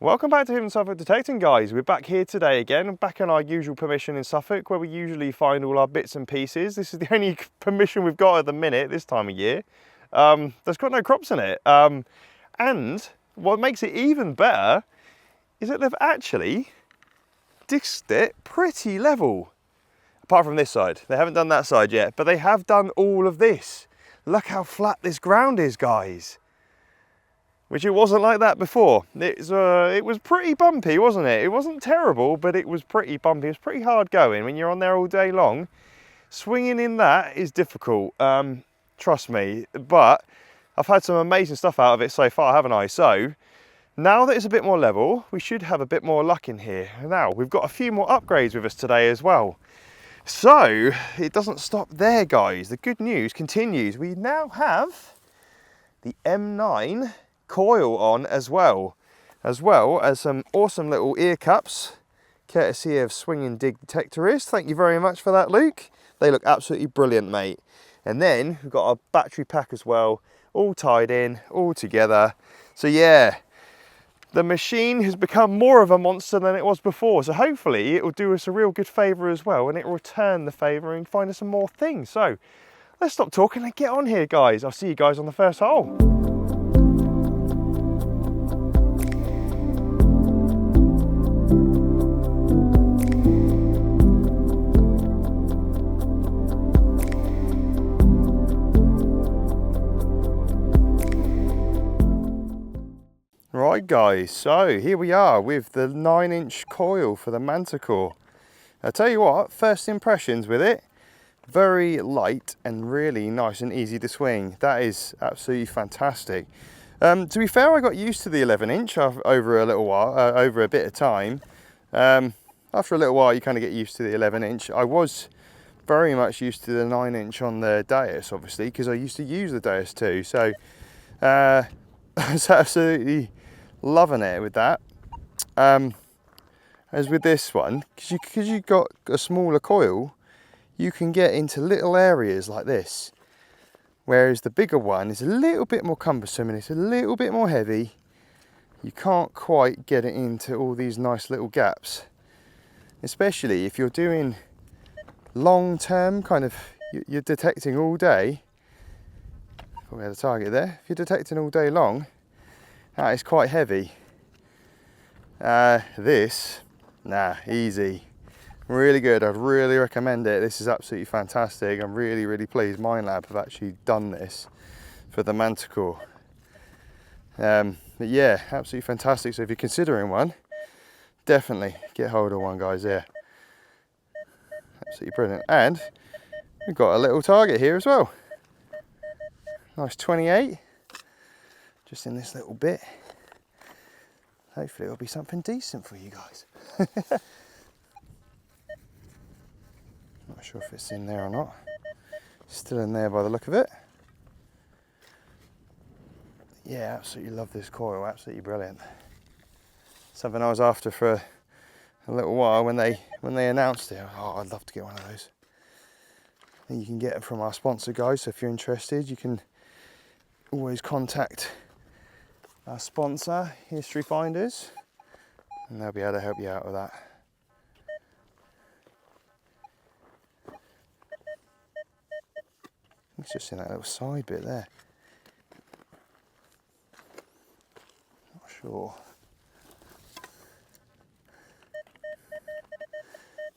Welcome back to Hidden Suffolk Detecting, guys. We're back here today again, back on our usual permission in Suffolk, where we usually find all our bits and pieces. This is the only permission we've got at the minute, this time of year. That's got no crops in it. And what makes it even better is that they've actually disced it pretty level. Apart from this side. They haven't done that side yet, but they have done all of this. Look how flat this ground is, guys. Which it wasn't like that before. It was pretty bumpy, wasn't it? It wasn't terrible, but it was pretty bumpy. It was pretty hard going when you're on there all day long. Swinging in that is difficult, trust me. But I've had some amazing stuff out of it so far, haven't I? So now that it's a bit more level, we should have a bit more luck in here. Now, we've got a few more upgrades with us today as well. So it doesn't stop there, guys. The good news continues. We now have the M9 coil on as well as some awesome little ear cups, courtesy of Swing & Dig Detectorist. Thank you very much for that, Luke. They look absolutely brilliant, mate. And then we've got our battery pack as well, all tied in, all together. So yeah, the machine has become more of a monster than it was before. So hopefully it will do us a real good favour as well, and it will return the favour and find us some more things. So let's stop talking and get on here, guys. I'll see you guys on the first hole. Right, guys, so here we are with the 9-inch coil for the Manticore. I'll tell you what, first impressions with it, very light and really nice and easy to swing. That is absolutely fantastic. To be fair, I got used to the 11-inch over a little while, over a bit of time. After a little while, you kind of get used to the 11-inch. I was very much used to the 9-inch on the Deus, obviously, because I used to use the Deus too. So I was absolutely loving it with that. As with this one, because you've got a smaller coil, you can get into little areas like this, whereas the bigger one is a little bit more cumbersome and it's a little bit more heavy. You can't quite get it into all these nice little gaps, especially if you're doing long term, kind of, you're detecting all day. We had a target there. If you're detecting all day long, that is quite heavy. This, nah, easy. Really good. I'd really recommend it. This is absolutely fantastic. I'm really, really pleased Minelab have actually done this for the Manticore. But yeah, absolutely fantastic. So if you're considering one, definitely get hold of one, guys. Yeah, absolutely brilliant. And we've got a little target here as well. Nice 28. Just in this little bit. Hopefully it'll be something decent for you guys. Not sure if it's in there or not. Still in there by the look of it. Yeah, absolutely love this coil, absolutely brilliant. Something I was after for a little while when they announced it. Oh, I'd love to get one of those. And you can get it from our sponsor, guys, so if you're interested, you can always contact our sponsor, History Finders, and they'll be able to help you out with that. It's just in that little side bit there. Not sure.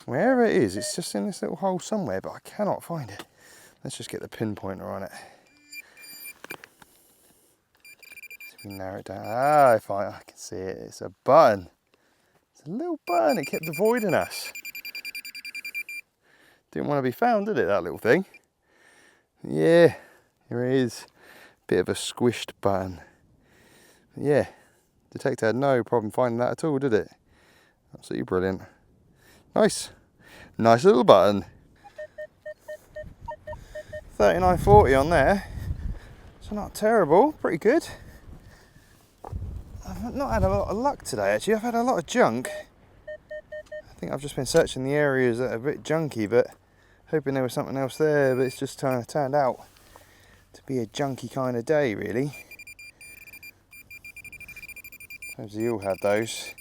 Wherever it is, it's just in this little hole somewhere, but I cannot find it. Let's just get the pinpointer on it. So we narrow it down. Ah, I can see it. It's a button. It's a little button. It kept avoiding us. Didn't want to be found, did it, that little thing? Yeah, here it is. Bit of a squished button. But yeah, detector had no problem finding that at all, did it? Absolutely brilliant. Nice. Nice little button. 39.40 on there. So not terrible, pretty good. I've not had a lot of luck today, actually. I've had a lot of junk. I think I've just been searching the areas that are a bit junky, but hoping there was something else there, but it's just turned out to be a junky kind of day, really. Suppose they all have those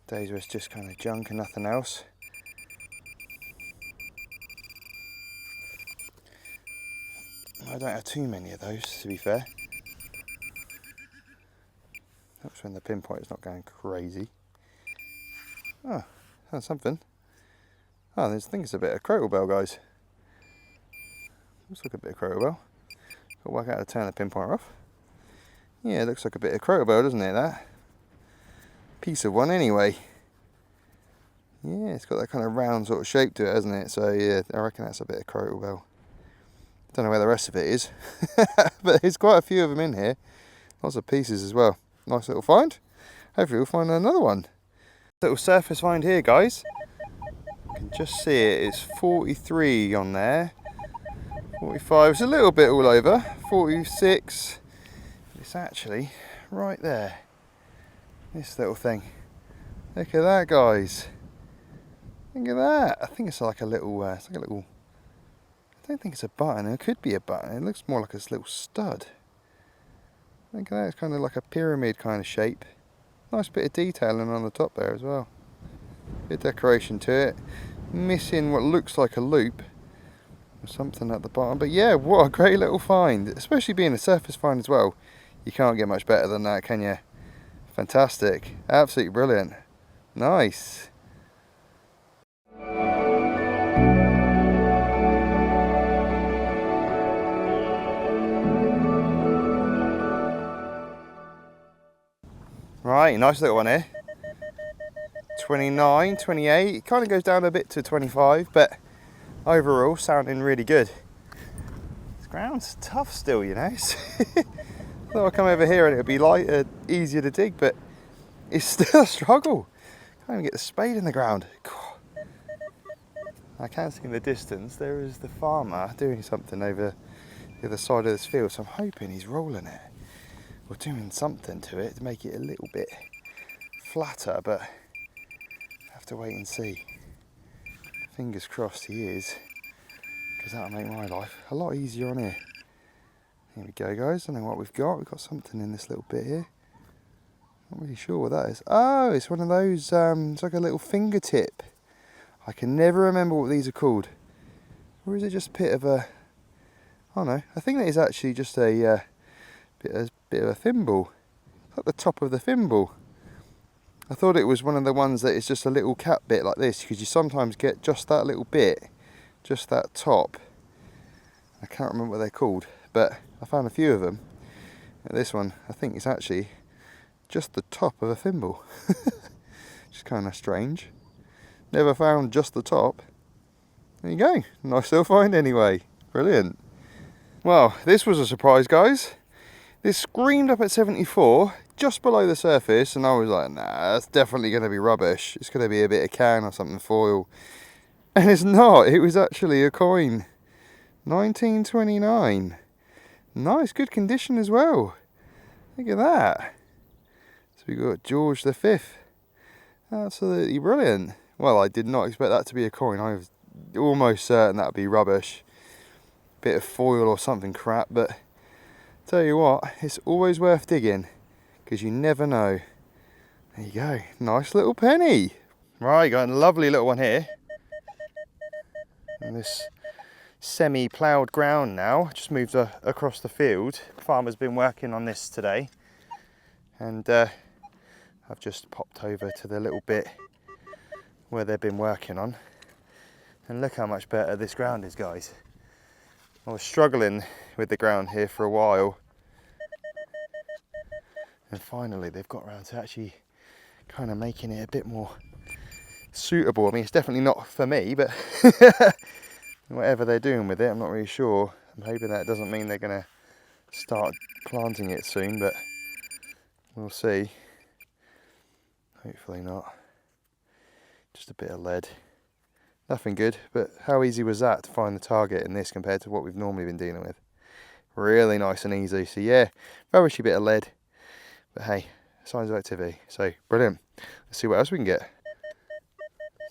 days where it's just kind of junk and nothing else. I don't have too many of those, to be fair. That's when the pinpointer's not going crazy. Oh, that's something. Oh, I think it's a bit of crotal bell, guys. Looks like a bit of crotal bell. Got to work out how to turn the pinpointer off. Yeah, it looks like a bit of crotal bell, doesn't it, that? Piece of one anyway. Yeah, it's got that kind of round sort of shape to it, hasn't it? So yeah, I reckon that's a bit of crotal bell. Don't know where the rest of it is, but there's quite a few of them in here. Lots of pieces as well. Nice little find. Hopefully we'll find another one. Little surface find here, guys. You can just see it. It's 43 on there. 45. It's a little bit all over. 46. It's actually right there. This little thing. Look at that, guys. Look at that. I think it's like a little. It's like a little. I don't think it's a button. It could be a button. It looks more like a little stud. Look at that. It's kind of like a pyramid kind of shape. Nice bit of detailing on the top there as well. Bit of decoration to it. Missing what looks like a loop or something at the bottom. But yeah, what a great little find. Especially being a surface find as well. You can't get much better than that, can you? Fantastic. Absolutely brilliant. Nice. Right, nice little one here. 29, 28, it kind of goes down a bit to 25, but overall sounding really good. This ground's tough still, you know. Thought I'd come over here and it'd be lighter, easier to dig, but it's still a struggle. Can't even get the spade in the ground. I can see in the distance there is the farmer doing something over the other side of this field, so I'm hoping he's rolling it or doing something to it to make it a little bit flatter, but I have to wait and see. Fingers crossed he is, because that'll make my life a lot easier on here. Here we go, guys. I don't know what we've got. We've got something in this little bit here. Not really sure what that is. Oh, it's one of those, it's like a little fingertip. I can never remember what these are called. Or is it just a bit of a, I don't know. I think that is actually just a bit of a thimble. It's like the top of the thimble. I thought it was one of the ones that is just a little cap bit like this, because you sometimes get just that little bit, just that top. I can't remember what they're called, but I found a few of them. And this one, I think it's actually just the top of a thimble. Which is kind of strange. Never found just the top. There you go. Nice little find anyway. Brilliant. Well, this was a surprise, guys. This screamed up at 74, just below the surface, and I was like, nah, that's definitely going to be rubbish. It's going to be a bit of can or something, foil. And it's not. It was actually a coin. 1929. Nice, good condition as well. Look at that. So we got George V. Absolutely brilliant. Well, I did not expect that to be a coin. I was almost certain that would be rubbish. Bit of foil or something crap, but tell you what, it's always worth digging, because you never know. There you go, nice little penny. Right, got a lovely little one here. And this semi-ploughed ground now, just moved across the field. Farmer's been working on this today, and I've just popped over to the little bit where they've been working on, and look how much better this ground is, guys. I was struggling with the ground here for a while, and finally they've got around to actually kind of making it a bit more suitable. I mean, it's definitely not for me, but whatever they're doing with it, I'm not really sure. I'm hoping that doesn't mean they're going to start planting it soon, but we'll see. Hopefully not. Just a bit of lead. Nothing good, but how easy was that to find the target in this compared to what we've normally been dealing with? Really nice and easy. So yeah, rubbishy bit of lead, but hey, signs of activity. So brilliant. Let's see what else we can get.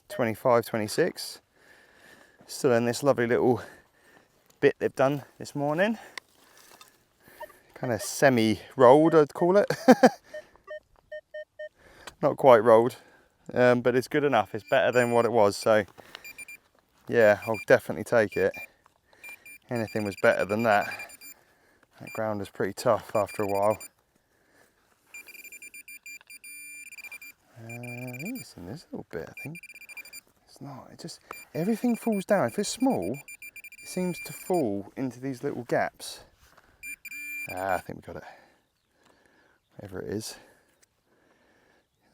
25, 26. Still in this lovely little bit they've done this morning. Kind of semi-rolled, I'd call it. not quite rolled, but it's good enough. It's better than what it was, so yeah, I'll definitely take it. Anything was better than that. That ground is pretty tough after a while. I think it's in this little bit, I think. It's not, it just, everything falls down. If it's small, it seems to fall into these little gaps. I think we got it. Whatever it is.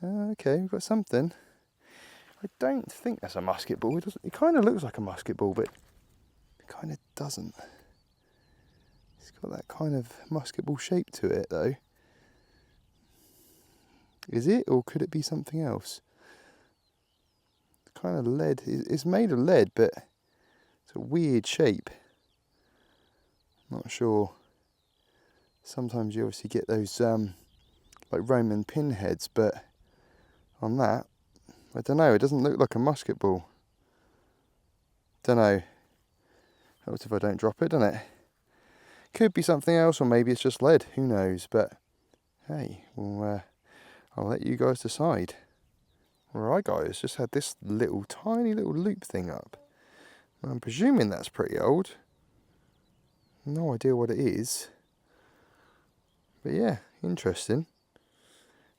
Okay, we've got something. I don't think that's a musket ball. It kind of looks like a musket ball, but it kind of doesn't. It's got that kind of musket ball shape to it, though. Is it, or could it be something else? It's kind of lead. It's made of lead, but it's a weird shape. Not sure. Sometimes you obviously get those like Roman pinheads, but on that, I don't know. It doesn't look like a musket ball. Don't know. What if I don't drop it, doesn't it? Could be something else, or maybe it's just lead. Who knows? But hey, well, I'll let you guys decide. Alright guys, just had this little tiny little loop thing up. I'm presuming that's pretty old. No idea what it is. But yeah, interesting.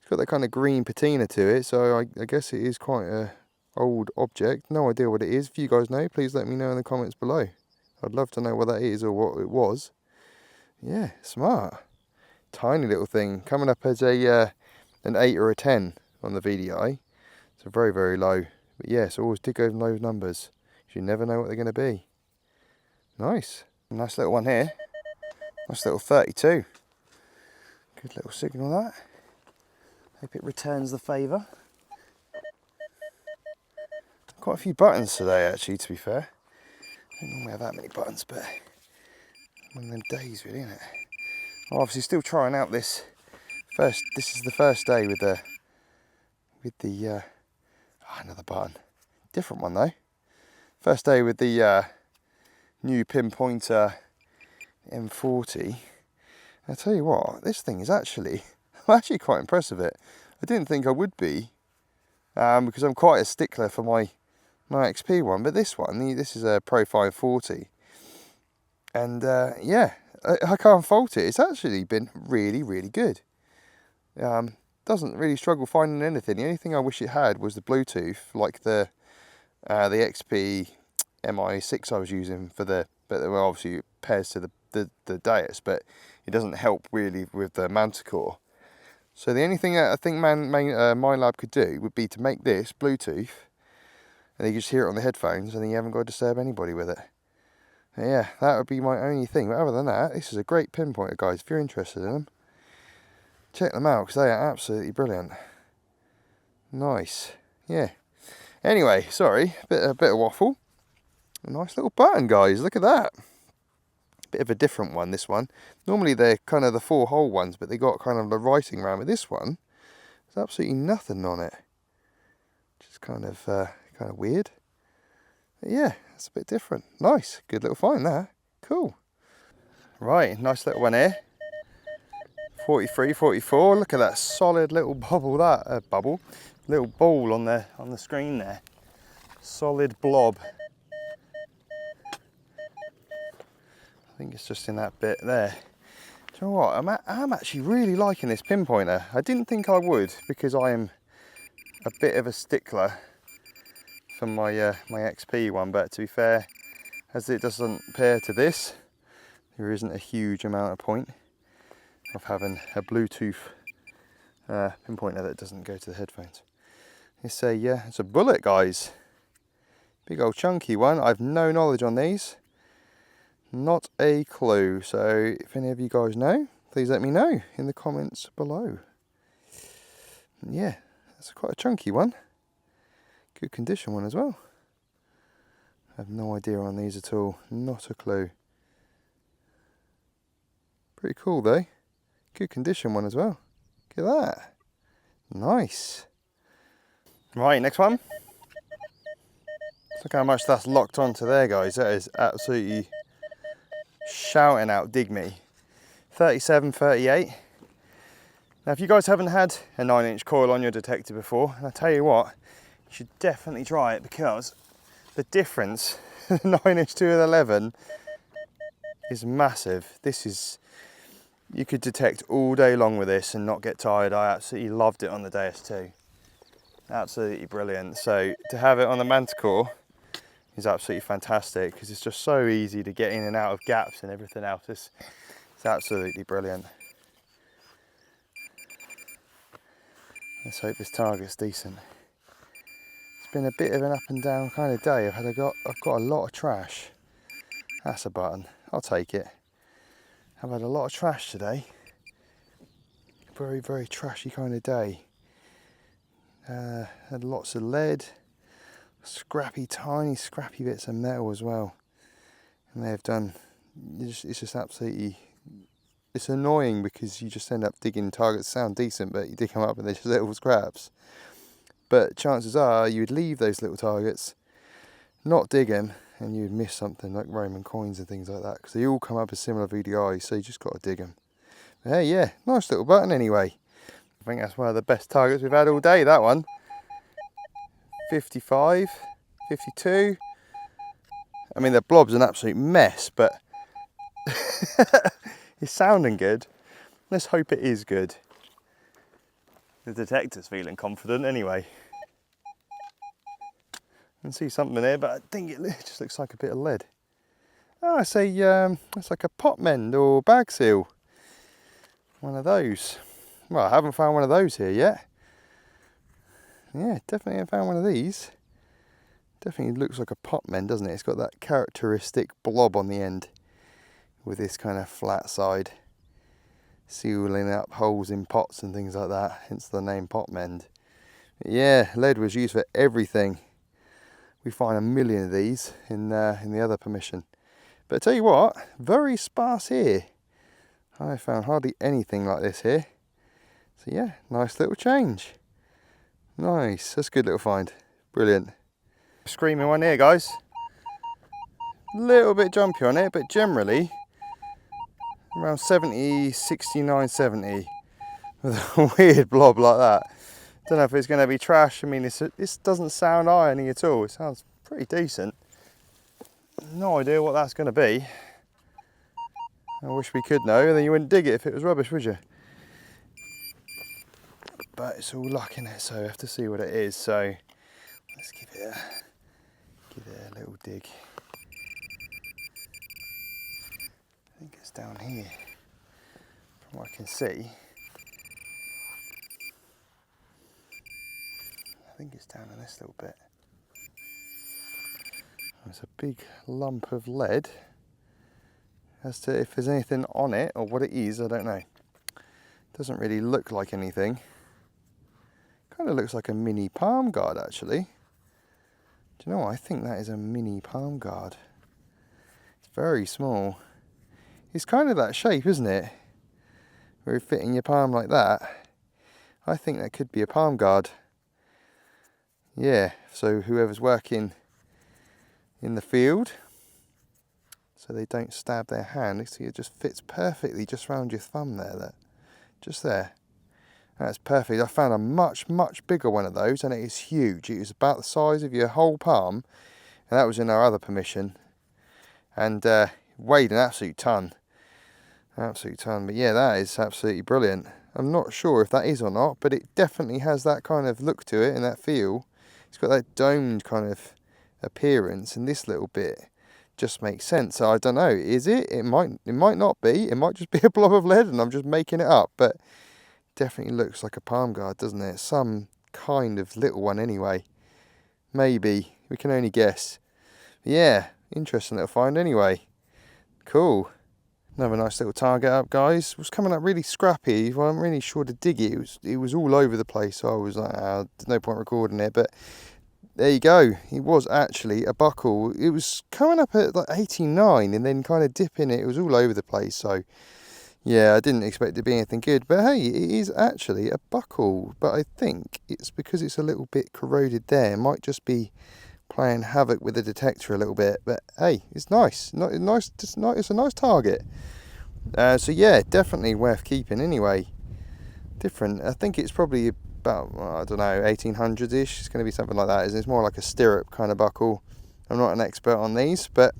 It's got that kind of green patina to it, so I guess it is quite a old object. No idea what it is. If you guys know, please let me know in the comments below. I'd love to know what that is or what it was. Yeah, smart. Tiny little thing, coming up as a an 8 or a 10 on the VDI. So very, very low. But yes, always dig over those numbers. You never know what they're going to be. Nice. Nice little one here. Nice little 32. Good little signal that. Hope it returns the favour. Quite a few buttons today actually, to be fair. I don't normally have that many buttons, but one of them days really, isn't it? I'm obviously still trying out this is the first day with the another button. Different one though. First day with the new pinpointer M40. I tell you what, this thing is actually, I'm actually quite impressed with it. I didn't think I would be, because I'm quite a stickler for my XP one, but this one, this is a Pro-find 40. And yeah, I can't fault it. It's actually been really, really good. Doesn't really struggle finding anything. The only thing I wish it had was the Bluetooth, like the XP MI6 I was using for but well, obviously it pairs to the Deus, but it doesn't help really with the Manticore. So the only thing that I think Minelab could do would be to make this Bluetooth, and you just hear it on the headphones, and then you haven't got to disturb anybody with it. And yeah, that would be my only thing. But other than that, this is a great pinpointer, guys. If you're interested in them, check them out because they are absolutely brilliant. Nice. Yeah. Anyway, sorry, a bit of waffle. A nice little button, guys. Look at that. Bit of a different one, this one. Normally they're kind of the 4-hole ones, but they got kind of the writing around. But this one, there's absolutely nothing on it. Which is kind of weird. But yeah, it's a bit different. Nice. Good little find there. Cool. Right, nice little one here. 43, 44. Look at that solid little bubble. Little ball on the screen there. Solid blob. I think it's just in that bit there. Do you know what? I'm actually really liking this pinpointer. I didn't think I would because I am a bit of a stickler for my my XP one, but to be fair, as it doesn't pair to this, there isn't a huge amount of point of having a Bluetooth pinpointer that doesn't go to the headphones. It's a bullet, guys. Big old chunky one. I've no knowledge on these. Not a clue. So if any of you guys know, please let me know in the comments below. Yeah, that's quite a chunky one. Good condition one as well. I have no idea on these at all. Not a clue. Pretty cool though. Good condition one as well. Look at that. Nice. Right, next one. Look how much that's locked onto there, guys. That is absolutely shouting out dig me. 37, 38. Now, if you guys haven't had a 9-inch coil on your detector before, I tell you what, you should definitely try it, because the difference, 9-inch to an 11, is massive. This is, you could detect all day long with this and not get tired. I absolutely loved it on the DS2. Absolutely brilliant. So to have it on the Manticore is absolutely fantastic, because it's just so easy to get in and out of gaps and everything else. It's absolutely brilliant. Let's hope this target's decent. It's been a bit of an up and down kind of day. I've got a lot of trash. That's a button. I'll take it. I've had a lot of trash today. Very, very trashy kind of day. Had lots of lead, scrappy, tiny, scrappy bits of metal as well. And they've done. It's just absolutely. It's annoying, because you just end up digging targets that sound decent, but you dig them up and they're just little scraps. But chances are you would leave those little targets, not dig them, and you'd miss something like Roman coins and things like that, because they all come up as similar VDIs, so you just got to dig them. But hey, yeah, nice little button anyway. I think that's one of the best targets we've had all day, that one. 55, 52. I mean, the blob's an absolute mess, but it's sounding good. Let's hope it is good. The detector's feeling confident anyway. I can see something there, but I think it just looks like a bit of lead. Oh, I say it's like a pot mend or bag seal. One of those. Well, I haven't found one of those here yet. Yeah, definitely haven't found one of these. Definitely looks like a pot mend, doesn't it? It's got that characteristic blob on the end with this kind of flat side, sealing up holes in pots and things like that, hence the name pot mend. But yeah, lead was used for everything. We find a million of these in the other permission. But I tell you what, very sparse here. I found hardly anything like this here. So yeah, nice little change. Nice, that's a good little find. Brilliant. Screaming one here, guys. Little bit jumpy on it, but generally around 70, 69, 70 with a weird blob like that. Don't know if it's going to be trash. I mean, this doesn't sound irony at all. It sounds pretty decent. No idea what that's going to be. I wish we could know, then you wouldn't dig it if it was rubbish, would you? But it's all luck in it, so we have to see what it is. So let's give it a little dig. I think it's down here, from what I can see. I think it's down in this little bit. There's a big lump of lead. As to if there's anything on it or what it is, I don't know. Doesn't really look like anything. Kind of looks like a mini palm guard, actually. Do you know what? I think that is a mini palm guard. It's very small. It's kind of that shape, isn't it? Where you fit in your palm like that. I think that could be a palm guard. Yeah, so whoever's working in the field, so they don't stab their hand. See, it just fits perfectly just around your thumb there. Just there. That's perfect. I found a much, much bigger one of those, and it is huge. It was about the size of your whole palm, and that was in our other permission. And weighed an absolute ton. Absolute ton. But yeah, that is absolutely brilliant. I'm not sure if that is or not, but it definitely has that kind of look to it and that feel. It's got that domed kind of appearance, and this little bit just makes sense. So I don't know, is it? It might not be. It might just be a blob of lead and I'm just making it up, but definitely looks like a palm guard, doesn't it? Some kind of little one anyway. Maybe. We can only guess. Yeah, interesting little find anyway. Cool. Another nice little target up, guys. It was coming up really scrappy. I wasn't really sure to dig it. It was all over the place, so I was like, there's no point recording it. But there you go. It was actually a buckle. It was coming up at like 89 and then kind of dipping it. It was all over the place, so yeah, I didn't expect it to be anything good. But hey, it is actually a buckle. But I think it's because it's a little bit corroded there. It might just be playing havoc with the detector a little bit, but hey, it's nice. It's a nice target. So yeah, definitely worth keeping anyway. different. I think it's probably about, well, I don't know, 1800s-ish. It's going to be something like that. It's more like a stirrup kind of buckle. I'm not an expert on these, but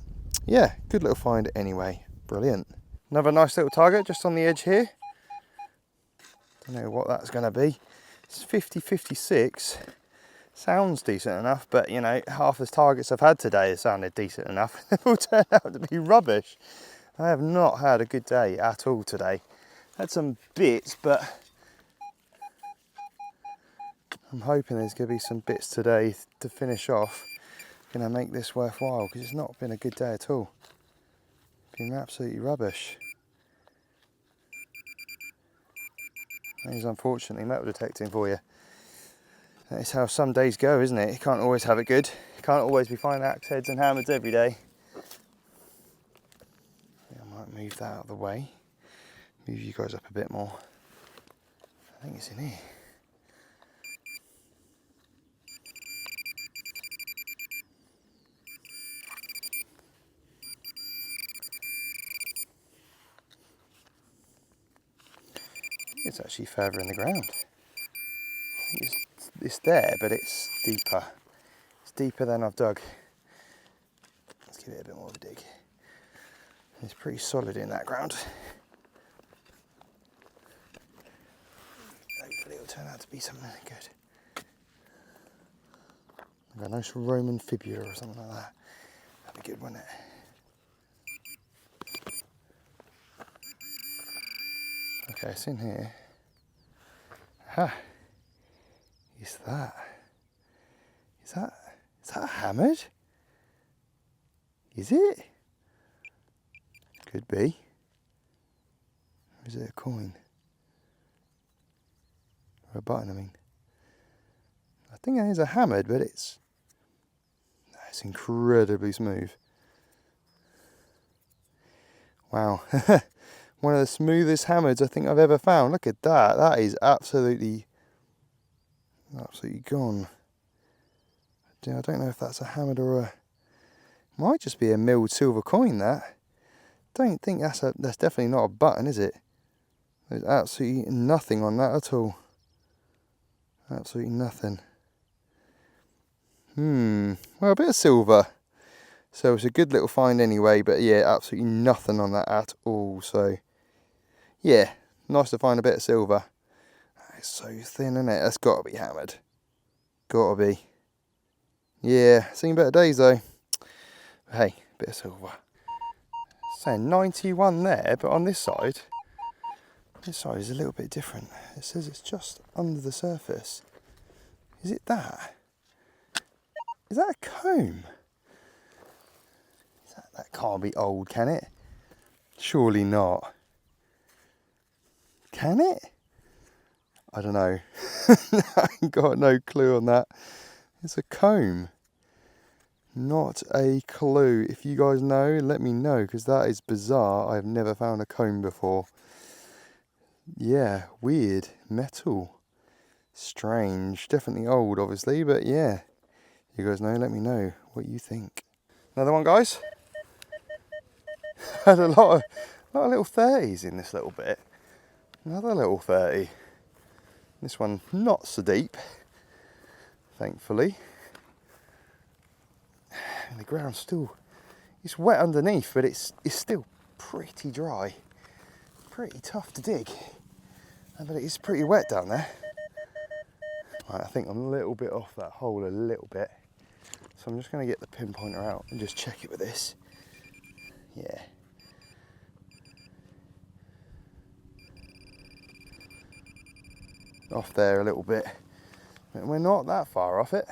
yeah, good little find anyway. Brilliant. Another nice little target just on the edge here. Don't know what that's going to be. It's 50-56. Sounds decent enough, but you know, half the targets I've had today have sounded decent enough. They've all turned out to be rubbish. I have not had a good day at all today. Had some bits, but I'm hoping there's going to be some bits today to finish off. Going to make this worthwhile, because it's not been a good day at all. Been absolutely rubbish. That is unfortunately metal detecting for you. That is how some days go, isn't it? You can't always have it good. You can't always be finding axe heads and hammers every day. I might move that out of the way. Move you guys up a bit more. I think it's in here. It's actually further in the ground. It's there, but it's deeper. It's deeper than I've dug. Let's give it a bit more of a dig. It's pretty solid in that ground. Hopefully it'll turn out to be something good. Like a nice Roman fibula or something like that. That'd be good, wouldn't it? Okay, it's in here. Ha! Is that hammered? Is it? Could be. Or is it a coin? Or a button, I mean. I think it is a hammered, but it's incredibly smooth. Wow. One of the smoothest hammers I think I've ever found. Look at that. That is absolutely gone. I don't know if that's a hammered or a... Might just be a milled silver coin, that. Don't think that's definitely not a button, is it? There's absolutely nothing on that at all. Absolutely nothing. Well, a bit of silver. So it's a good little find anyway, but yeah, absolutely nothing on that at all. So yeah, nice to find a bit of silver. It's so thin, isn't it? That's got to be hammered. Got to be. Yeah, seen better days though. But hey, bit of silver. So 91 there, but on this side is a little bit different. It says it's just under the surface. Is it that? Is that a comb? That can't be old, can it? Surely not. Can it? I don't know. I ain't got no clue on that. It's a comb. Not a clue. If you guys know, let me know, because that is bizarre. I've never found a comb before. Yeah, weird. Metal. Strange. Definitely old, obviously, but yeah. You guys know, let me know what you think. Another one, guys. Had a lot of little 30s in this little bit. Another little 30. This one not so deep, thankfully. And the ground's still, it's wet underneath, but it's still pretty dry. Pretty tough to dig. But it is pretty wet down there. Right, I think I'm a little bit off that hole a little bit. So I'm just going to get the pinpointer out and just check it with this. Yeah. Off there a little bit. But we're not that far off it.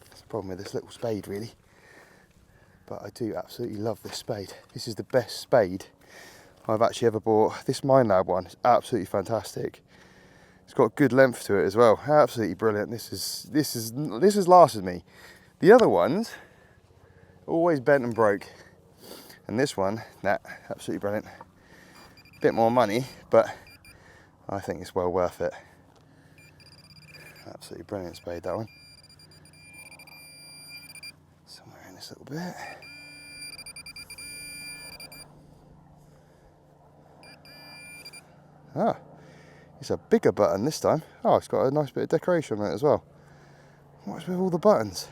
That's the problem with this little spade, really. But I do absolutely love this spade. This is the best spade I've actually ever bought. This Minelab one is absolutely fantastic. It's got good length to it as well. Absolutely brilliant. This has lasted me. The other ones always bent and broke, and this one, absolutely brilliant. Bit more money, but I think it's well worth it. Absolutely brilliant spade, that one. Somewhere in this little bit. Ah, It's a bigger button this time. Oh, it's got a nice bit of decoration on it as well. What's with all the buttons?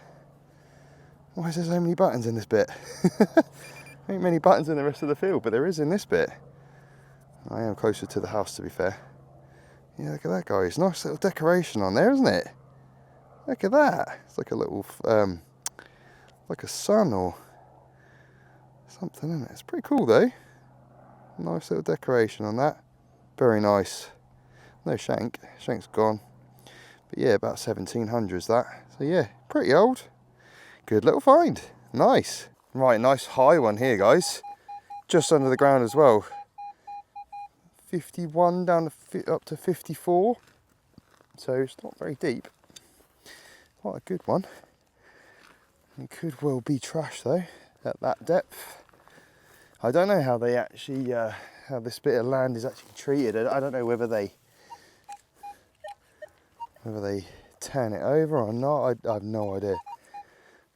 Why is there so many buttons in this bit? There ain't many buttons in the rest of the field, but there is in this bit. I am closer to the house, to be fair. Yeah, look at that, guys. Nice little decoration on there, isn't it? Look at that. It's like a little, like a sun or something, isn't it? It's pretty cool, though. Nice little decoration on that. Very nice. No shank. Shank's gone. But yeah, about 1700s that. So yeah, pretty old. Good little find. Nice. Right, nice high one here, guys. Just under the ground as well. 51 down to up to 54. So it's not very deep. Quite a good one. It could well be trash though at that depth. I don't know how they actually, how this bit of land is actually treated. I don't know whether they turn it over or not. I have no idea.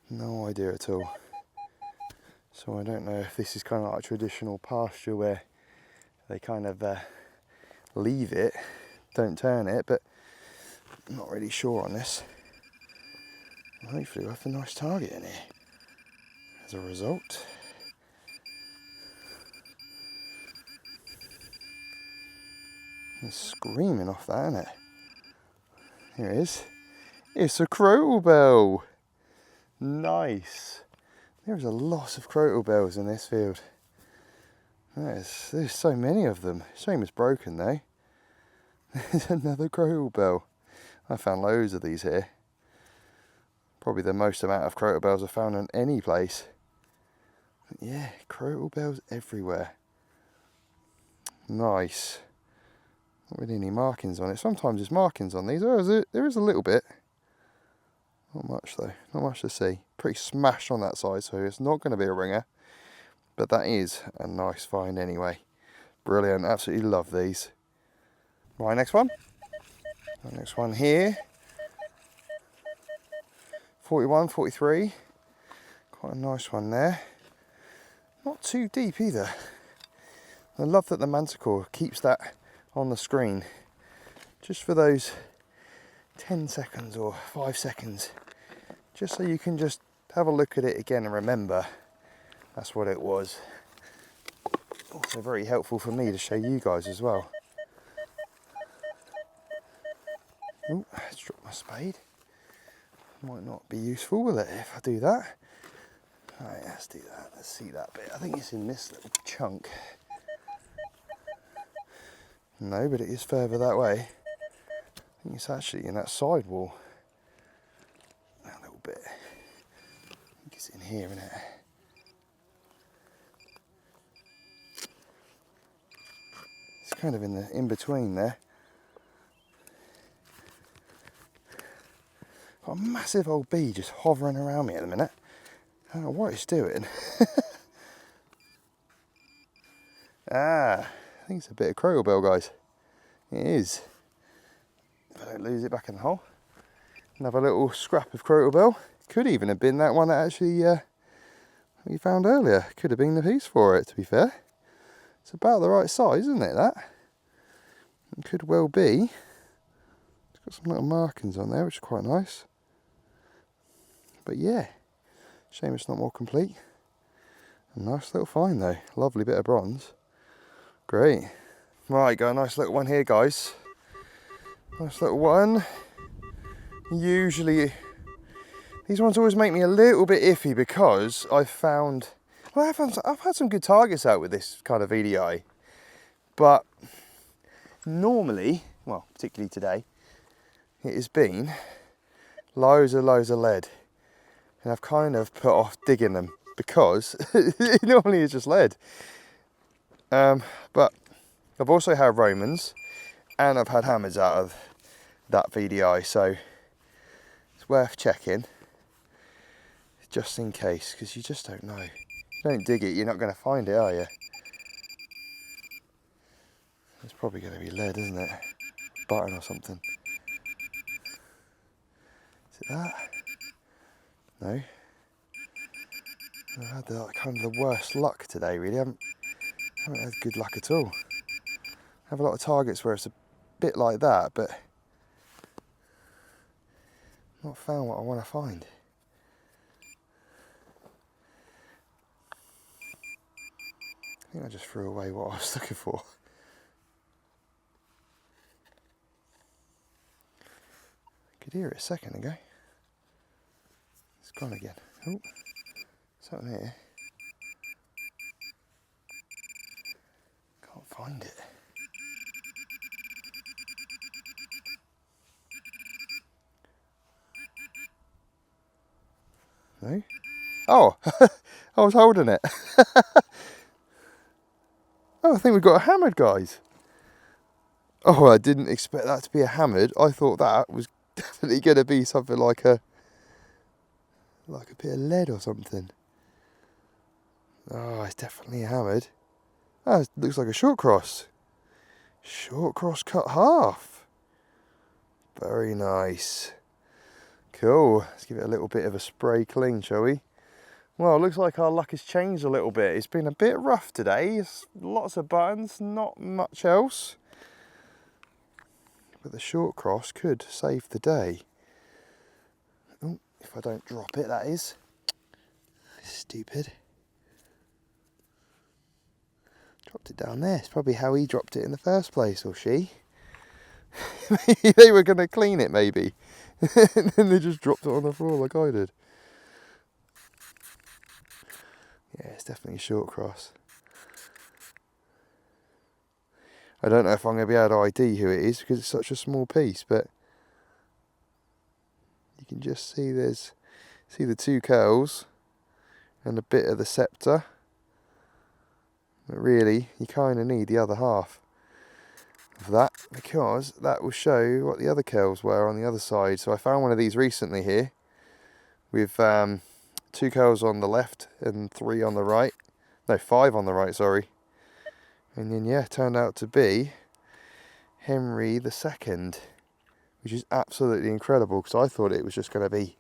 No idea at all. So I don't know if this is kind of like a traditional pasture where they kind of leave it, don't turn it, but I'm not really sure on this. Hopefully we'll have a nice target in here as a result. It's screaming off that, isn't it? Here it is. It's a crotal bell. Nice. There's a lot of crotal bells in this field. There's so many of them. Shame it's broken though. There's another crotal bell. I found loads of these here. Probably the most amount of crotal bells I've found in any place. But yeah, crotal bells everywhere. Nice. Not really any markings on it. Sometimes there's markings on these. Oh, there is a little bit. Not much though. Not much to see. Pretty smashed on that side, so it's not going to be a ringer. But that is a nice find anyway. Brilliant. Absolutely love these. Right, next one. The next one here. 41, 43. Quite a nice one there. Not too deep either. I love that the Manticore keeps that on the screen just for those 10 seconds or 5 seconds, just so you can just have a look at it again and remember that's what it was. Also very helpful for me to show you guys as well. Oh, let's drop my spade. Might not be useful, will it, if I do that? Alright, let's do that. Let's see that bit. I think it's in this little chunk. No, but it is further that way. I think it's actually in that side wall. That little bit. I think it's in here, isn't it? It's kind of in between there. Got a massive old bee just hovering around me at the minute. I don't know what it's doing. I think it's a bit of crotal bell, guys. It is. If I don't lose it back in the hole. Another little scrap of crotal bell. Could even have been that one that actually we found earlier. Could have been the piece for it, to be fair. It's about the right size, isn't it, that? It could well be. It's got some little markings on there, which is quite nice. But yeah, shame it's not more complete. A nice little find though. Lovely bit of bronze. Great. Right, got a nice little one here, guys. Nice little one. Usually, these ones always make me a little bit iffy because I've had some good targets out with this kind of VDI. But normally, well, particularly today, it has been loads of lead. And I've kind of put off digging them because it normally is just lead. But I've also had Romans and I've had hammers out of that VDI, so it's worth checking just in case, because you just don't know. If you don't dig it, you're not going to find it, are you? It's probably going to be lead, isn't it? Button or something. Is it that? No. I've had kind of the worst luck today, really. I haven't had good luck at all. I have a lot of targets where it's bit like that, but not found what I want to find. I think I just threw away what I was looking for. I could hear it a second ago. It's gone again. Oh, something here. Can't find it. No? Oh, I was holding it. Oh, I think we've got a hammered, guys. Oh, I didn't expect that to be a hammered. I thought that was definitely going to be something like a bit of lead or something. Oh, it's definitely a hammered. Oh, it looks like a short cross. Short cross cut half. Very nice. Cool. Let's give it a little bit of a spray clean, shall we? Well, it looks like our luck has changed a little bit. It's been a bit rough today. It's lots of buttons, not much else. But the short cross could save the day. Oh, if I don't drop it, that is. Stupid. Dropped it down there. It's probably how he dropped it in the first place, or she. They were going to clean it, maybe. And then they just dropped it on the floor like I did. Yeah, it's definitely a short cross. I don't know if I'm going to be able to ID who it is because it's such a small piece, but you can just see see the two curls and a bit of the scepter. But really, you kind of need the other half of that because that will show what the other curls were on the other side. So I found one of these recently here with two curls on the left and 3 on the right. No, 5 on the right, sorry. And then, yeah, turned out to be Henry II, which is absolutely incredible because I thought it was just going to be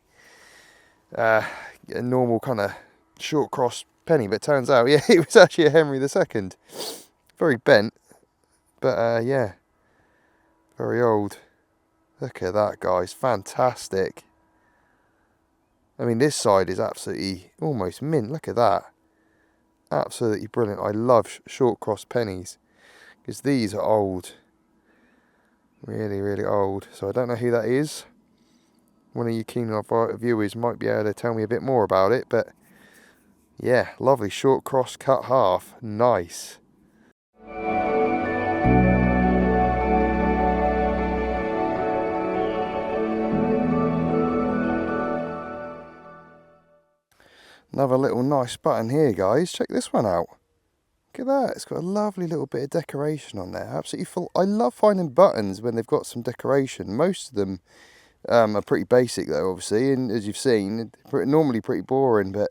a normal kind of short cross penny, but it turns out, yeah, it was actually a Henry II. Very bent, but yeah, very old. Look at that, guys, fantastic. I mean, this side is absolutely almost mint. Look at that. Absolutely brilliant. I love short cross pennies because these are old. Really, really old. So I don't know who that is. One of you keen viewers might be able to tell me a bit more about it, but yeah, lovely short cross cut half. Nice. Another little nice button here, guys. Check this one out. Look at that. It's got a lovely little bit of decoration on there. Absolutely full. I love finding buttons when they've got some decoration. Most of them are pretty basic though, obviously, and as you've seen, normally pretty boring, but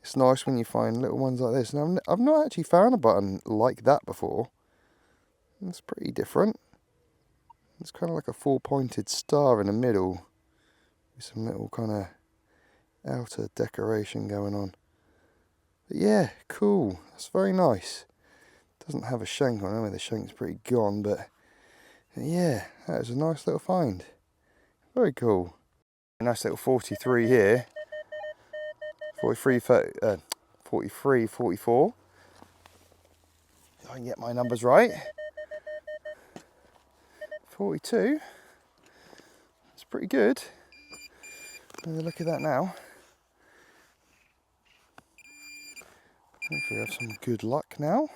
it's nice when you find little ones like this. And I've not actually found a button like that before. It's pretty different. It's kind of like a 4-pointed star in the middle with some little kind of outer decoration going on. But yeah, cool. That's very nice. Doesn't have a shank on it. I mean, the shank's pretty gone, but yeah, that was a nice little find. Very cool. A nice little 43 here. 43, 44. If I can get my numbers right. 42. That's pretty good. Have a look at that now. Hopefully we have some good luck now.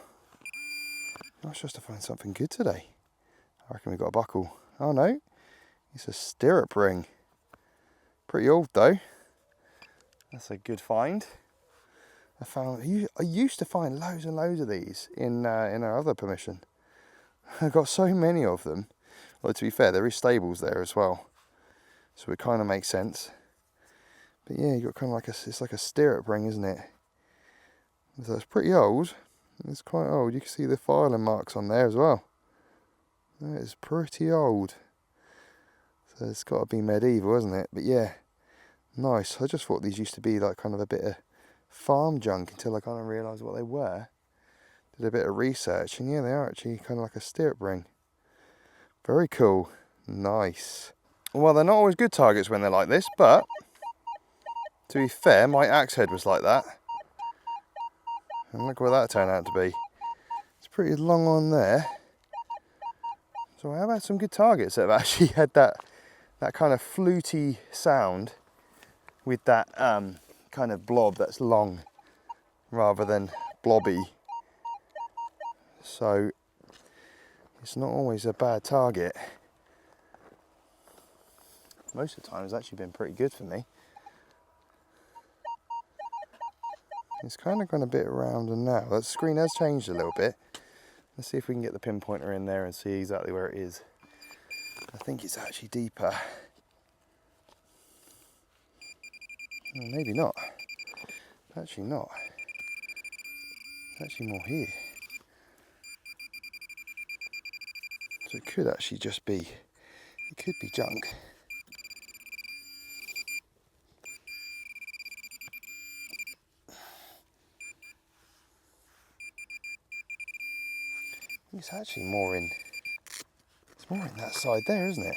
Nice just to find something good today. I reckon we've got a buckle. Oh no, it's a stirrup ring. Pretty old though. That's a good find. I used to find loads and loads of these in our other permission. I got so many of them. Well, to be fair, there is stables there as well, so it kind of makes sense. But yeah, you got kind of like it's like a stirrup ring, isn't it? So it's pretty old. It's quite old. You can see the filing marks on there as well. That is pretty old. So it's got to be medieval, isn't it? But yeah, nice. I just thought these used to be like kind of a bit of farm junk until I kind of realised what they were. Did a bit of research, and yeah, they are actually kind of like a stirrup ring. Very cool. Nice. Well, they're not always good targets when they're like this, but to be fair, my axe head was like that. And look what that turned out to be. It's pretty long on there. So I have had some good targets that have actually had that kind of fluty sound with that kind of blob that's long rather than blobby. So it's not always a bad target. Most of the time it's actually been pretty good for me. It's kind of gone a bit rounder now. That screen has changed a little bit. Let's see if we can get the pinpointer in there and see exactly where it is. I think it's actually deeper. Well, maybe not. Actually not. It's actually more here. So it could actually just be, it could be junk. It's actually more in, it's more in that side there, isn't it?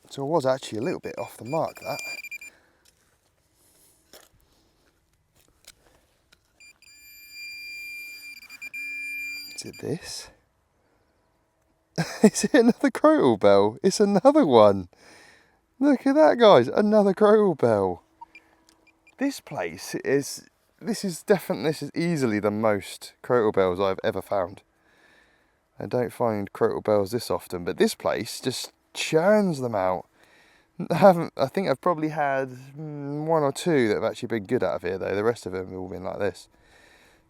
So it was actually a little bit off the mark, that. Is it this? Is it another crotal bell? It's another one. Look at that, guys, another crotal bell. This place is, this is easily the most crotal bells I've ever found. I don't find crotal bells this often, but this place just churns them out. I think I've probably had one or two that have actually been good out of here though. The rest of them have all been like this,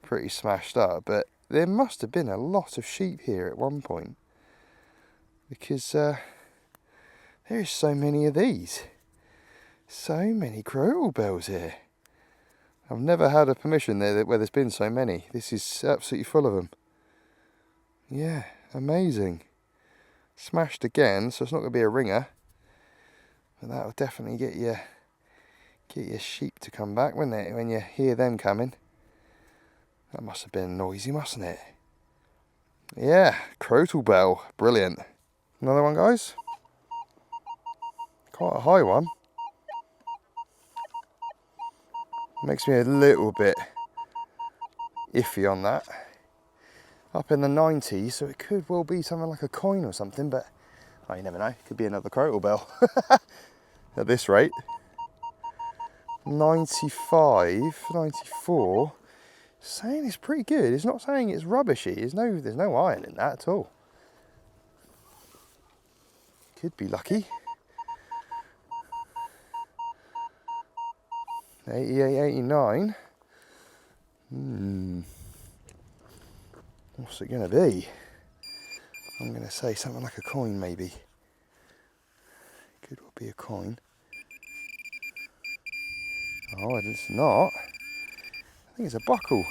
pretty smashed up. But there must have been a lot of sheep here at one point, because there's so many of these. So many crotal bells here. I've never had a permission there where there's been so many. This is absolutely full of them. Yeah, amazing. Smashed again, so it's not going to be a ringer. But that'll definitely get your sheep to come back, wouldn't it, when you hear them coming. That must have been noisy, mustn't it? Yeah, crotal bell. Brilliant. Another one, guys. Quite a high one. Makes me a little bit iffy on that. Up in the 90s, so it could well be something like a coin or something, but oh, you never know, it could be another crotal bell. At this rate. 95, 94, saying it's pretty good. It's not saying it's rubbishy. There's no iron in that at all. Could be lucky. 88, 89. What's it going to be? I'm going to say something like a coin, maybe. Could well be a coin. Oh, it's not. I think it's a buckle.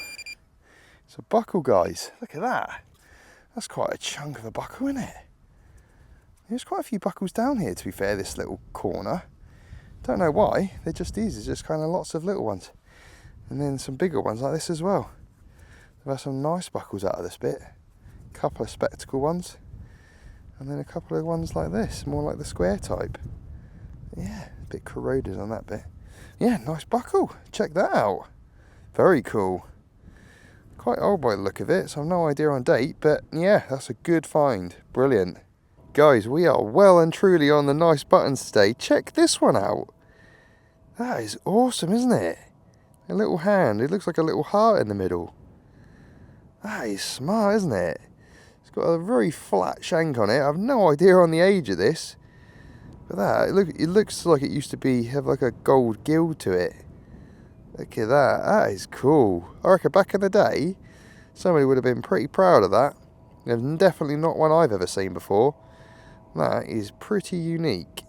It's a buckle, guys. Look at that. That's quite a chunk of a buckle, isn't it? There's quite a few buckles down here, to be fair, this little corner. Don't know why. There just is. There's just kind of lots of little ones. And then some bigger ones like this as well. There are some nice buckles out of this bit. A couple of spectacle ones. And then a couple of ones like this, more like the square type. Yeah, a bit corroded on that bit. Yeah, nice buckle. Check that out. Very cool. Quite old by the look of it, so I've no idea on date, but yeah, that's a good find. Brilliant. Guys, we are well and truly on the nice buttons today. Check this one out. That is awesome, isn't it? A little hand. It looks like a little heart in the middle. That is smart, isn't it? It's got a very flat shank on it. I've no idea on the age of this. But that, it looks like it used to have like a gold gild to it. Look at that. That is cool. I reckon back in the day, somebody would have been pretty proud of that. It's definitely not one I've ever seen before. That is pretty unique.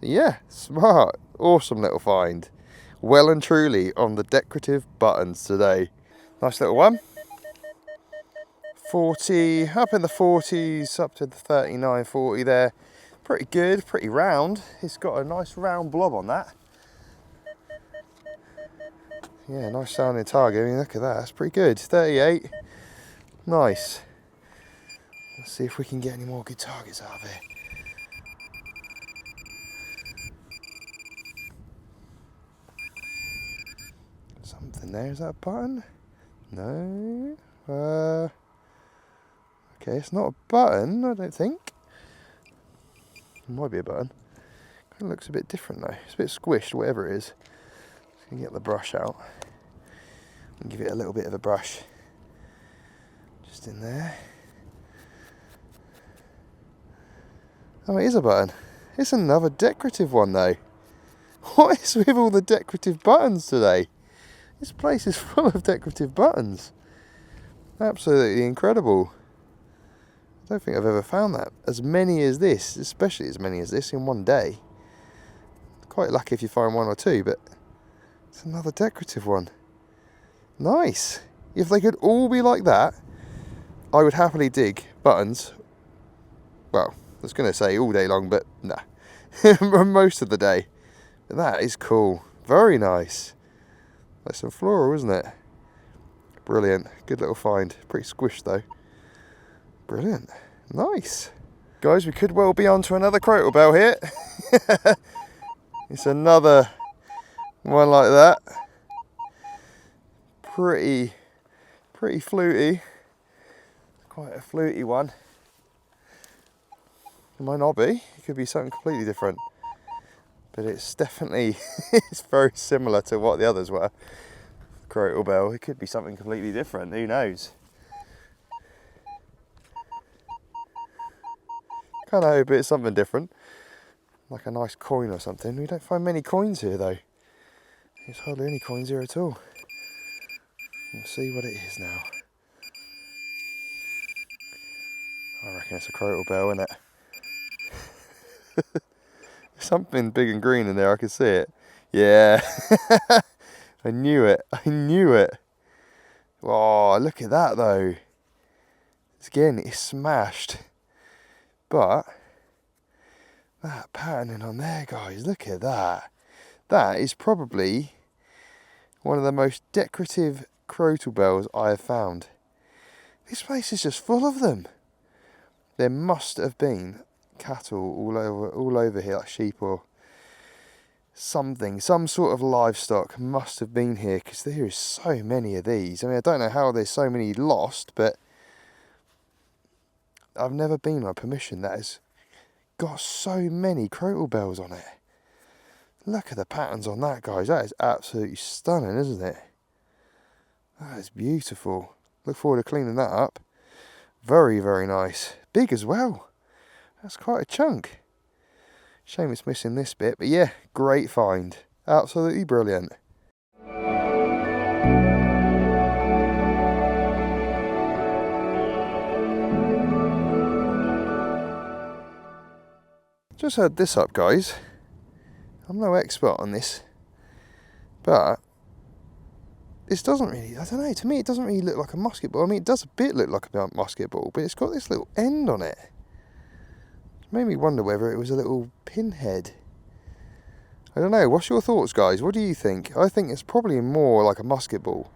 Yeah, smart. Awesome little find. Well and truly on the decorative buttons today. Nice little one. 40, up in the 40s, up to the 39, 40 there. Pretty good, pretty round. It's got a nice round blob on that. Yeah, nice sounding target. I mean, look at that, that's pretty good. 38. Nice. Let's see if we can get any more good targets out of here. Something there, is that a button? No. Okay, it's not a button, I don't think. It might be a button. Kind of looks a bit different though. It's a bit squished, whatever it is. Just gonna get the brush out and give it a little bit of a brush. Just in there. Oh, it is a button. It's another decorative one though. What is with all the decorative buttons today? This place is full of decorative buttons. Absolutely incredible. I don't think I've ever found that. As many as this, especially as many as this in one day. Quite lucky if you find one or two, but it's another decorative one. Nice. If they could all be like that, I would happily dig buttons. Well, I was going to say all day long, but nah. Most of the day. But that is cool. Very nice. Like some floral, isn't it? Brilliant. Good little find. Pretty squished though. Brilliant. Nice. Guys, we could well be on to another crotal bell here. It's another one like that. Pretty fluty. Quite a fluty one. It might not be. It could be something completely different. But it's definitely, it's very similar to what the others were. Crotal bell. It could be something completely different. Who knows? Kind of hope it's something different, like a nice coin or something. We don't find many coins here though. There's hardly any coins here at all. We'll see what it is now. I reckon it's a crotal bell, isn't it? Something big and green in there, I can see it. Yeah, I knew it, I knew it. Oh, look at that though. Again, it's smashed. But that patterning on there, guys, look at that. That is probably one of the most decorative crotal bells I have found. This place is just full of them. There must have been cattle all over here, like sheep or something. Some sort of livestock must have been here, because there is so many of these. I mean, I don't know how there's so many lost, but I've never been on permission that has got so many crotal bells on it. Look at the patterns on that, guys. That is absolutely stunning, isn't it? That is beautiful. Look forward to cleaning that up. Very, very nice. Big as well. That's quite a chunk. Shame it's missing this bit, but yeah, great find. Absolutely brilliant. Just heard this up, guys. I'm no expert on this, but this doesn't really, I don't know, to me it doesn't really look like a musket ball. I mean, it does a bit look like a musket ball, but it's got this little end on it. It made me wonder whether it was a little pinhead. I don't know, what's your thoughts, guys? What do you think? I think it's probably more like a musket ball,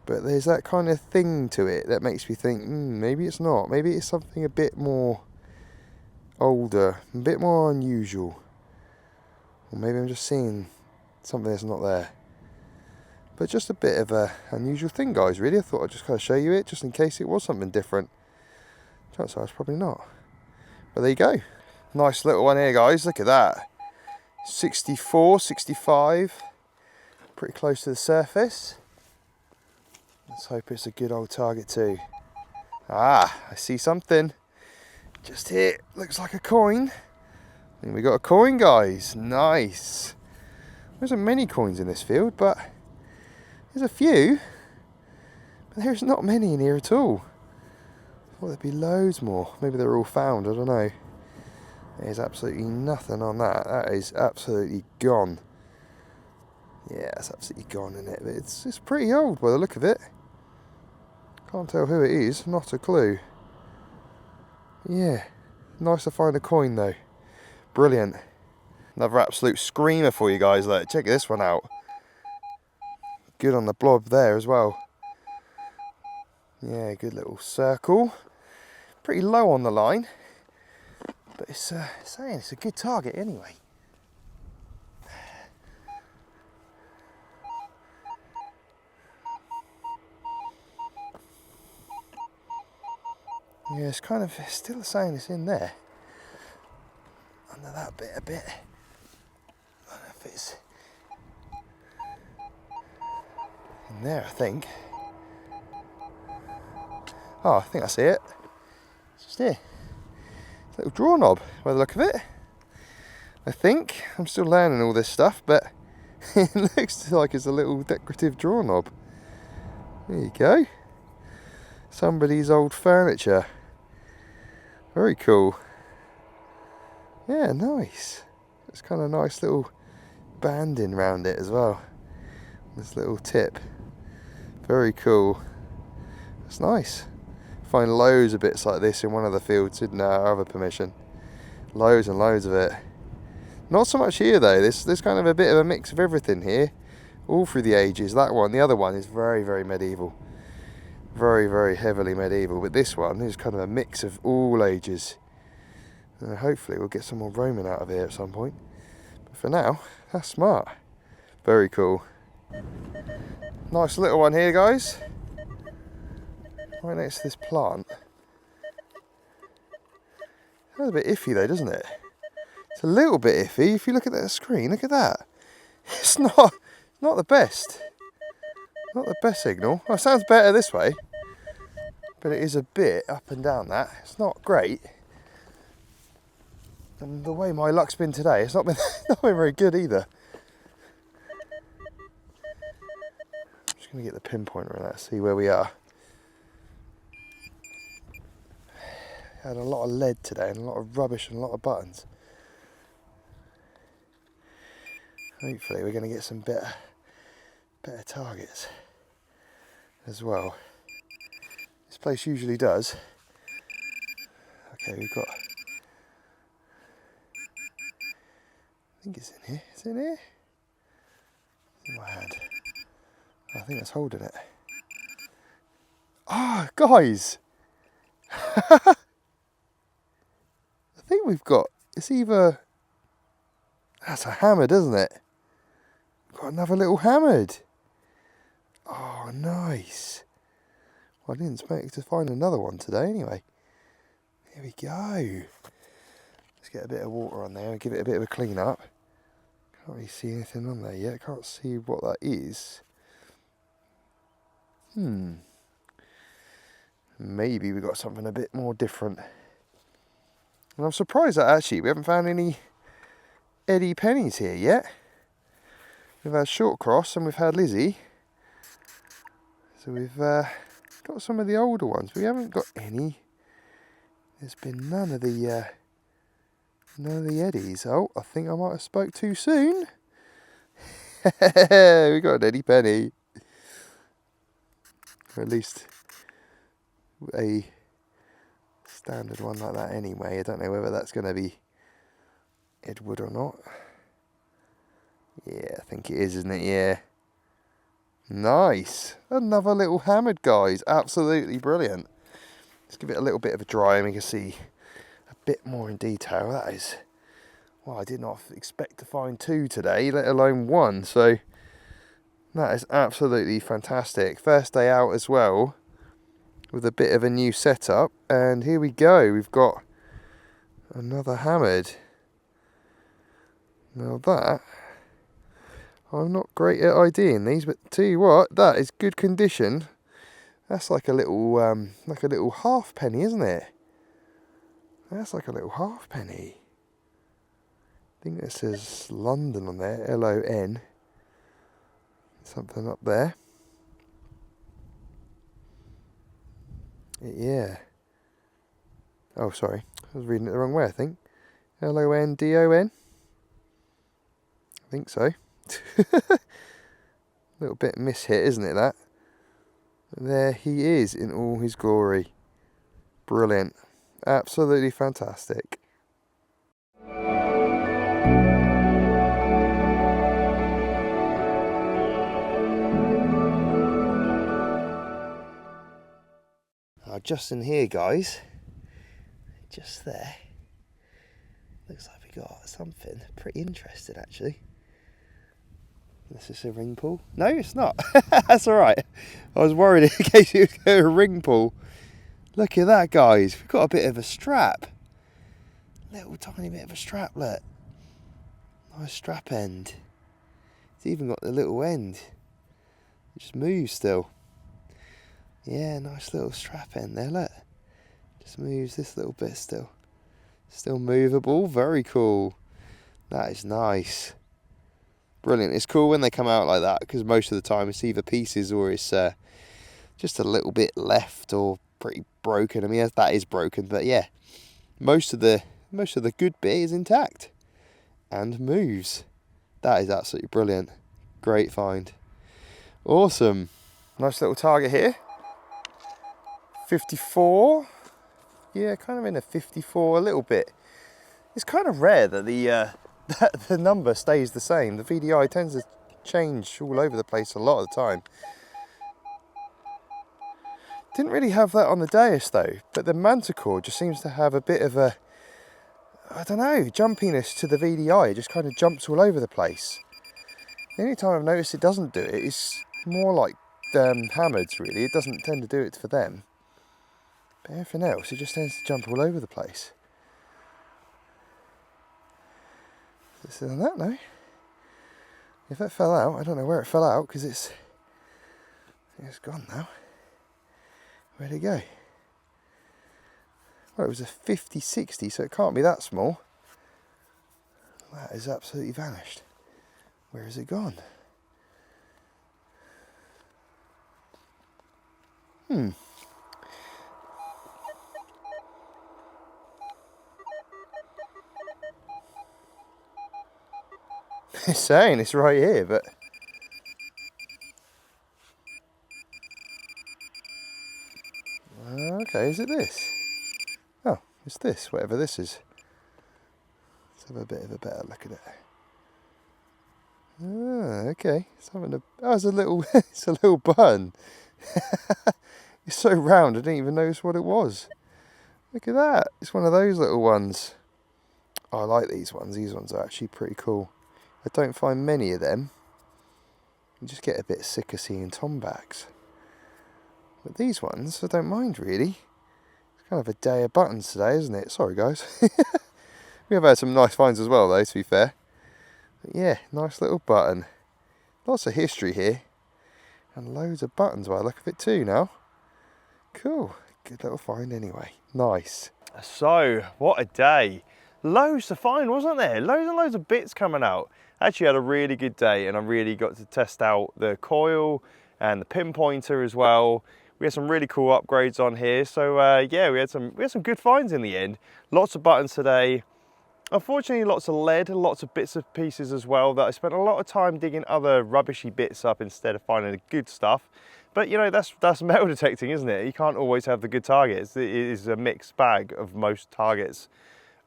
but there's that kind of thing to it that makes me think, maybe it's not. Maybe it's something a bit more older, a bit more unusual. Or maybe I'm just seeing something that's not there. But just a bit of a unusual thing, guys, really. I thought I'd just kind of show you it, just in case it was something different. Chances are it's probably not. But there you go. Nice little one here, guys. Look at that. 64, 65. Pretty close to the surface. Let's hope it's a good old target too. Ah, I see something. Just here, looks like a coin. And we got a coin, guys. Nice. There isn't many coins in this field, but there's a few. But there's not many in here at all. I thought there'd be loads more. Maybe they're all found, I don't know. There's absolutely nothing on that. That is absolutely gone. Yeah, it's absolutely gone, isn't it? But it's pretty old by the look of it. Can't tell who it is, not a clue. Yeah, nice to find a coin though. Brilliant. Another absolute screamer for you guys. Look, check this one out. Good on the blob there as well. Yeah, good little circle. pretty low on the line, but it's saying it's a good target anyway. Yeah, it's kind of still saying it's in there. Under that bit a bit. I don't know if it's in there, I think. Oh, I think I see it. It's just here. It's a little draw knob by the look of it. I think. I'm still learning all this stuff, but it looks like it's a little decorative draw knob. There you go. Somebody's old furniture. Very cool. Yeah, nice. It's kind of nice little banding around it as well. This little tip. Very cool. It's nice. Find loads of bits like this in one of the fields in our other permission. Loads and loads of it. Not so much here though. There's kind of a bit of a mix of everything here. All through the ages. That one, the other one is very, very medieval. Very, very heavily medieval, but this one is kind of a mix of all ages. Hopefully we'll get some more Roman out of here at some point. But for now, that's smart. Very cool. Nice little one here, guys. Right next to this plant. That's a bit iffy though, doesn't it? It's a little bit iffy. If you look at that screen, look at that. It's not the best. Not the best signal. Well, it sounds better this way, but it is a bit up and down that. It's not great. And the way my luck's been today, it's not been very good either. I'm just going to get the pinpointer in that, see where we are. Had a lot of lead today and a lot of rubbish and a lot of buttons. Hopefully we're going to get some better targets as well. This place usually does. Okay, we've got, I think it's in here. Is it in here? It's in my hand. I think that's holding it. Ah, guys! I think we've got, it's either, that's a hammered, isn't it? We've got another little hammered. Oh, nice. Well, I didn't expect to find another one today anyway. Here we go. Let's get a bit of water on there and give it a bit of a clean up. Can't really see anything on there yet. Can't see what that is. Maybe we got something a bit more different. And I'm surprised that actually we haven't found any Eddie pennies here yet. We've had Short Cross and we've had Lizzie. So we've got some of the older ones, but we haven't got any. There's been none of the Eddies. Oh, I think I might have spoke too soon. We got an Eddie penny. Or at least a standard one like that anyway. I don't know whether that's going to be Edward or not. Yeah, I think it is, isn't it? Yeah. Nice. Another little hammered, guys. Absolutely brilliant. Let's give it a little bit of a dry and we can see a bit more in detail. That is, well, I did not expect to find two today, let alone one. So that is absolutely fantastic. First day out as well, with a bit of a new setup. And here we go. We've got another hammered. Now that, I'm not great at IDing these, but tell you what, that is good condition. That's like a little half penny, isn't it? That's like a little half penny. I think it says London on there, L-O-N. Something up there. Yeah. Oh, sorry. I was reading it the wrong way, I think. L-O-N-D-O-N. I think so. A little bit mishit, isn't it, that? There he is in all his glory. Brilliant. Absolutely fantastic. Just in here, guys, just there. Looks like we got something pretty interesting actually. This is a ring pull. No, it's not. That's all right. I was worried in case it was a ring pull. Look at that, guys. We've got a bit of a strap. Little tiny bit of a strap, look. Nice strap end. It's even got the little end. It just moves still. Yeah, nice little strap end there, look. Just moves this little bit still. Still movable, very cool. That is nice. Brilliant. It's cool when they come out like that because most of the time it's either pieces or it's just a little bit left or pretty broken. I mean, that is broken, but yeah, most of the good bit is intact and moves. That is absolutely brilliant. Great find. Awesome. Nice little target here. 54. Yeah, kind of in a 54 a little bit. It's kind of rare that the number stays the same. The VDI tends to change all over the place a lot of the time. Didn't really have that on the Deus though, but the Manticore just seems to have a bit of a, I don't know, jumpiness to the VDI. It just kind of jumps all over the place. The only time I've noticed it doesn't do it is more like Hammered's really. It doesn't tend to do it for them. But everything else, it just tends to jump all over the place. Is it on that? No. If that fell out, I don't know where it fell out because it's gone now. Where'd it go? Well, it was a 50-60, so it can't be that small. That has absolutely vanished. Where has it gone? It's saying it's right here, but okay, is it this? Oh, it's this, whatever this is. Let's have a bit of a better look at it. Ah, okay. It's having it's a little it's a little button. It's so round I didn't even notice what it was. Look at that. It's one of those little ones. Oh, I like these ones. These ones are actually pretty cool. I don't find many of them. You just get a bit sick of seeing tombacks. But these ones, I don't mind really. It's kind of a day of buttons today, isn't it? Sorry guys. We have had some nice finds as well though, to be fair. But yeah, nice little button. Lots of history here. And loads of buttons by the look of it too now. Cool. Good little find anyway. Nice. So, what a day. Loads to find, wasn't there? Loads and loads of bits coming out. Actually had a really good day and I really got to test out the coil and the pinpointer as well. We had some really cool upgrades on here. So yeah, we had some good finds in the end. Lots of buttons today. Unfortunately, lots of lead, lots of bits of pieces as well that I spent a lot of time digging other rubbishy bits up instead of finding the good stuff. But you know, that's metal detecting, isn't it? You can't always have the good targets. It is a mixed bag of most targets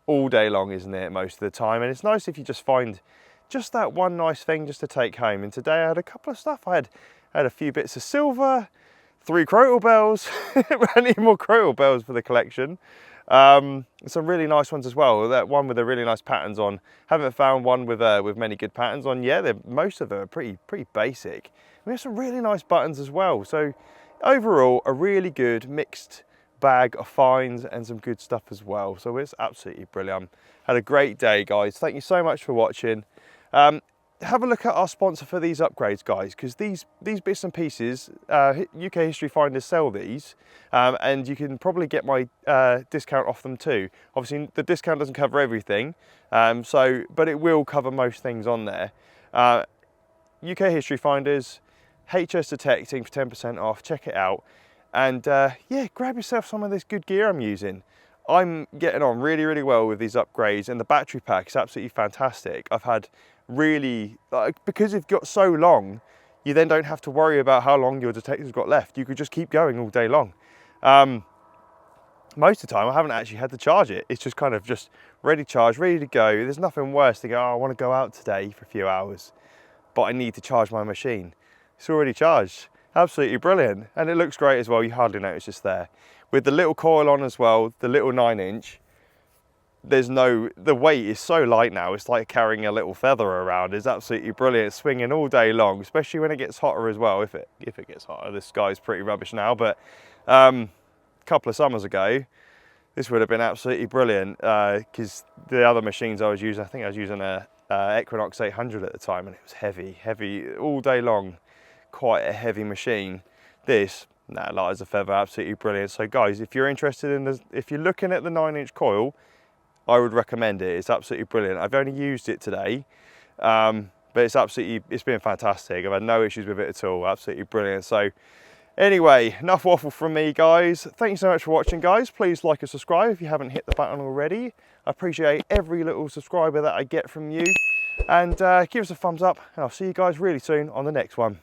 all day long, isn't it, most of the time? And it's nice if you just find just that one nice thing just to take home. And today I had a couple of stuff. I had a few bits of silver, 3 crotal bells. I need more crotal bells for the collection. Some really nice ones as well. That one with the really nice patterns on. Haven't found one with many good patterns on. Yeah, most of them are pretty basic. We have some really nice buttons as well. So overall, a really good mixed bag of finds and some good stuff as well. So it's absolutely brilliant. Had a great day, guys. Thank you so much for watching. Have a look at our sponsor for these upgrades, guys, because these bits and pieces, UK History Finders sell these, and you can probably get my discount off them too. Obviously, the discount doesn't cover everything, but it will cover most things on there. UK History Finders, HS Detecting for 10% off. Check it out, and yeah, grab yourself some of this good gear I'm using. I'm getting on really well with these upgrades, and the battery pack is absolutely fantastic. I've had really, because you've got so long, you then don't have to worry about how long your detector's got left. You could just keep going all day long. Most of the time I haven't actually had to charge it. It's just kind of just ready charged, ready to go. There's nothing worse than go, oh, I want to go out today for a few hours, but I need to charge my machine. It's already charged. Absolutely brilliant. And it looks great as well. You hardly notice it's there. With the little coil on as well, the little 9-inch, the weight is so light now, it's like carrying a little feather around. It's absolutely brilliant, swinging all day long, especially when it gets hotter as well. If it gets hotter, this sky's pretty rubbish now, but a couple of summers ago, this would have been absolutely brilliant, because the other machines I was using, I think I was using a Equinox 800 at the time, and it was heavy all day long, quite a heavy machine. This, light as a feather, absolutely brilliant. So guys, if you're interested in this, if you're looking at the 9-inch coil, I would recommend it. It's absolutely brilliant. I've only used it today, but it's been fantastic. I've had no issues with it at all. Absolutely brilliant. So anyway, enough waffle from me, guys. Thank you so much for watching, guys. Please like and subscribe if you haven't hit the button already. I appreciate every little subscriber that I get from you, and give us a thumbs up, and I'll see you guys really soon on the next one.